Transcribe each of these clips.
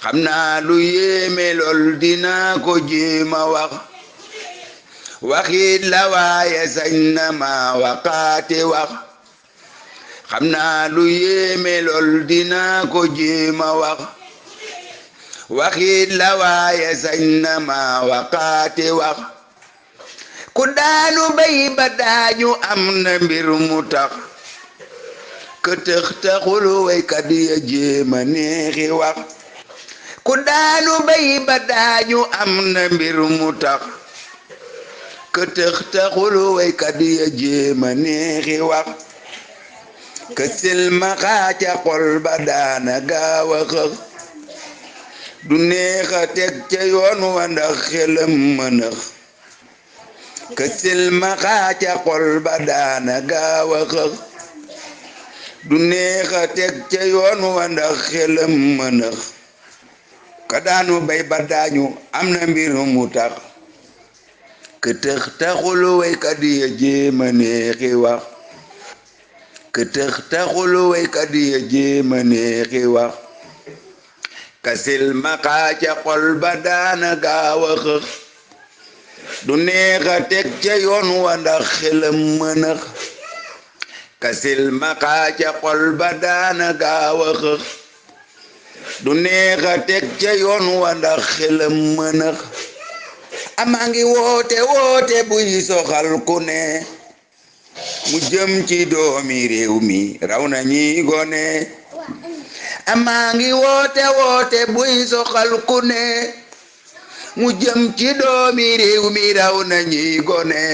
xam naa lu yéeme lool dinaa ko jéema wax waxit la waaye sañ na ma waxaate wax xam naa lu yéeme lool dinaa ko jéema wax waxit la waaye sañ na ma waxaate wax ku daanu bay ba daañu am na mbir mu tax këtëx taxul waykat ya jéema neexi wax ku daanu bay ba daañu am na mbir mu tax këtëx taxul waykat ya jéema neexi wax ka silmaxa ca xol ba daana gaaw a xëx du neexa teg ca yoon wa ndax xelam mënëx ka silmaxa ca xol ba daana gaaw a xëx du neexa teg ca yoon wa ndax xelam mënëx ka daanu bay ba daañu am na mbir mu tax këtëx taxul waykat ya jéema neexi wax këtëx taxul waykat ya jéema neexi wax ka silmaxa ca xol ba daana gaaw a xëx du neexa teg ca yoon wa ndax xelam mënëx ka silmaxa ca xol ba daana gaaw a xëx du neexa teg ca yoon wa ndax xelam mënëx amaa ngi woote buy soxal ku ne mu jëm ci doomi réew mi raw na ñi gone amaa ngi woote buy soxal ku ne mu jëm ci doomi réew mi raw na ñi gone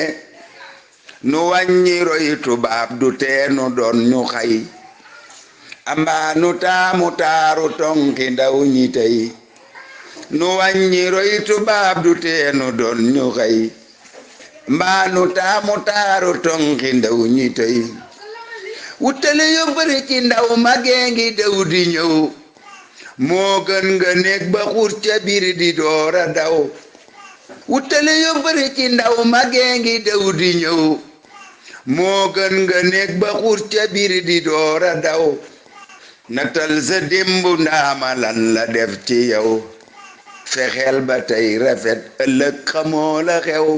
nu wàññi roy tubaab du teenu doon ñu xay ambaa nu taamu taaru tonki ndaw ñi tey nu wàññi roy tubaab du teenu doon ñu xay mbaa nu taamu taaru tonki ndaw ñi tey wutale yu bari ci ndaw magee ngi daw di ñëw moo gën nga nekk ba xur ca biir di doora daw wutale yu bari ci ndaw magee ngi daw di ñëw moo gën nga nekk ba xur ca biir di doora daw natal sa démb ndaama lan la def ci yow fexeel ba tey rafet ëllëg xamoo la xew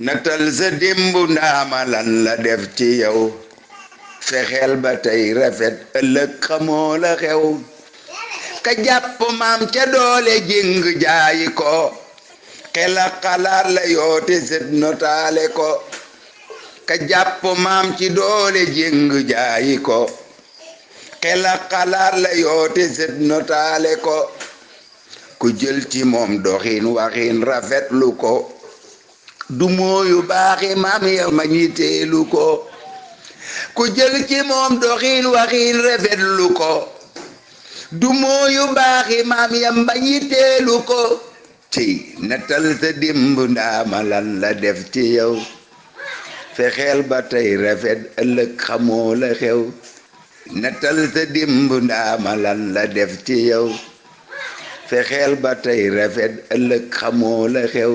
natal sa démb ndaama lan la def ci yow fexeel ba tey rafet ëllëg xamoo la xew ka jàpp maam ca doole jéng jaayi ko xela xalaat la yoote set notaale ko ka jàpp maam ci doole jéng jaayi ko xela xalaat la yoote set notaale ko ku jël ci moom doxin waxin rafetlu ko du mooyu baaxi maam ya ma ñiteelu ko ku jël ci moom doxin waxin rafetlu ko du mooyu baaxi maam ya ma ñiteelu ko ci natal sa démb ndaama lan la def ci yow fexeel ba tey rafet ëllëg xamoo la xew natal sa démb ndaama lan la def ci yow fexeel ba tey rafet ëllëg xamoo la xew